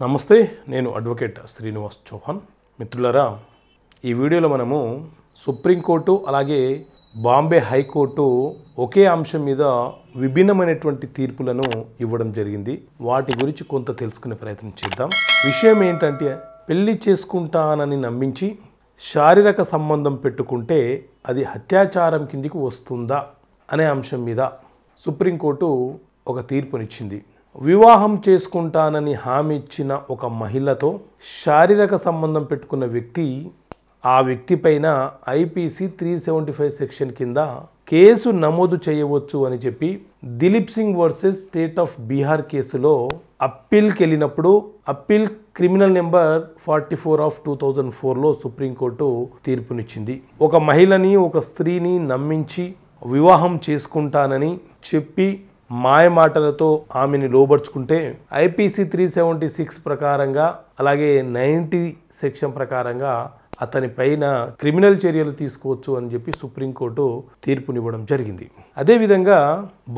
నమస్తే, నేను అడ్వకేట్ శ్రీనివాస్ చౌహాన్. మిత్రులారా, ఈ వీడియోలో మనము సుప్రీంకోర్టు అలాగే బాంబే హైకోర్టు ఒకే అంశం మీద విభిన్నమైనటువంటి తీర్పులను ఇవ్వడం జరిగింది. వాటి గురించి కొంత తెలుసుకునే ప్రయత్నం చేద్దాం. విషయం ఏంటంటే, పెళ్లి చేసుకుంటానని నమ్మించి శారీరక సంబంధం పెట్టుకుంటే అది అత్యాచారం కిందికి వస్తుందా అనే అంశం మీద సుప్రీంకోర్టు ఒక తీర్పునిచ్చింది. వివాహం చేసుకుంటానని హామీ ఇచ్చిన ఒక మహిళతో శారీరక సంబంధం పెట్టుకున్న వ్యక్తి ఆ వ్యక్తి పైన ఐపీసీ 375 సెక్షన్ కింద కేసు నమోదు చేయవచ్చు అని చెప్పి Dilip Singh versus state of Bihar కేసులో అప్పీల్కి వెళ్ళినప్పుడు అప్పీల్ క్రిమినల్ నెంబర్ 44 ఆఫ్ 2004లో సుప్రీంకోర్టు తీర్పునిచ్చింది. ఒక మహిళని, ఒక స్త్రీని నమ్మించి వివాహం చేసుకుంటానని చెప్పి మాయమాటలతో ఆమెని లోబర్చుకుంటే ఐపీసీ 376 ప్రకారంగా అలాగే 90 సెక్షన్ ప్రకారంగా అతని పైన క్రిమినల్ చర్యలు తీసుకోవచ్చు అని చెప్పి సుప్రీంకోర్టు తీర్పునివ్వడం జరిగింది. అదేవిధంగా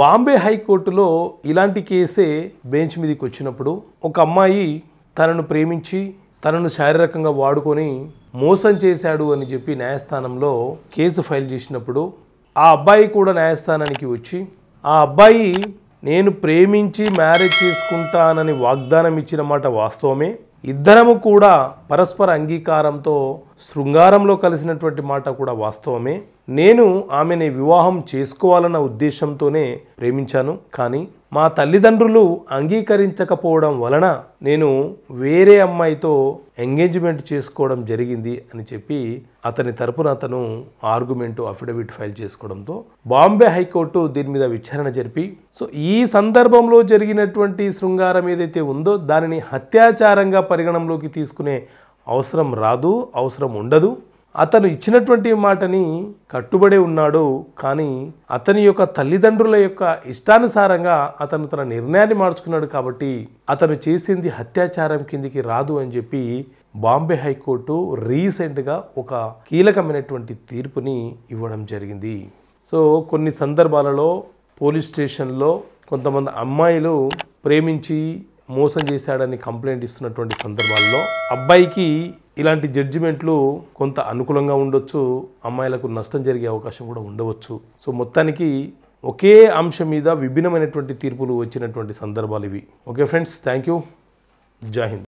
బాంబే హైకోర్టులో ఇలాంటి కేసే బెంచ్ మీదకి వచ్చినప్పుడు ఒక అమ్మాయి తనను ప్రేమించి తనను శారీరకంగా వాడుకొని మోసం చేశాడు అని చెప్పి న్యాయస్థానంలో కేసు ఫైల్ చేసినప్పుడు ఆ అబ్బాయి కూడా న్యాయస్థానానికి వచ్చి ఆ అబ్బాయి నేను ప్రేమించి మ్యారేజ్ చేసుకుంటానని వాగ్దానం ఇచ్చిన మాట వాస్తవమే, ఇద్దరము కూడా పరస్పర అంగీకారంతో శృంగారంలో కలిసినటువంటి మాట కూడా వాస్తవమే, నేను ఆమెని వివాహం చేసుకోవాలన్న ఉద్దేశంతోనే ప్రేమించాను, కానీ మా తల్లిదండ్రులు అంగీకరించకపోవడం వలన నేను వేరే అమ్మాయితో ఎంగేజ్మెంట్ చేసుకోవడం జరిగింది అని చెప్పి అతని తరపున అతను ఆర్గ్యుమెంట్ అఫిడవిట్ ఫైల్ చేసుకోవడంతో బాంబే హైకోర్టు దీని మీద విచారణ జరిపి ఈ సందర్భంలో జరిగినటువంటి శృంగారం ఏదైతే ఉందో దానిని అత్యాచారంగా పరిగణంలోకి తీసుకునే అవసరం రాదు, అవసరం ఉండదు. అతను ఇచ్చినటువంటి మాటని కట్టుబడి ఉన్నాడు, కానీ అతని యొక్క తల్లిదండ్రుల యొక్క ఇష్టానుసారంగా అతను తన నిర్ణయాన్ని మార్చుకున్నాడు కాబట్టి అతను చేసింది అత్యాచారం కిందికి రాదు అని చెప్పి బాంబే హైకోర్టు రీసెంట్గా ఒక కీలకమైనటువంటి తీర్పుని ఇవ్వడం జరిగింది. కొన్ని సందర్భాలలో పోలీస్ స్టేషన్లో కొంతమంది అమ్మాయిలు ప్రేమించి మోసం చేశాడని కంప్లైంట్ ఇస్తున్నటువంటి సందర్భాల్లో అబ్బాయికి ఇలాంటి జడ్జిమెంట్లు కొంత అనుకూలంగా ఉండొచ్చు, అమ్మాయిలకు నష్టం జరిగే అవకాశం కూడా ఉండవచ్చు. మొత్తానికి ఒకే అంశం మీద విభిన్నమైనటువంటి తీర్పులు వచ్చినటువంటి సందర్భాలు ఇవి. Okay friends, thank you. జై హింద్.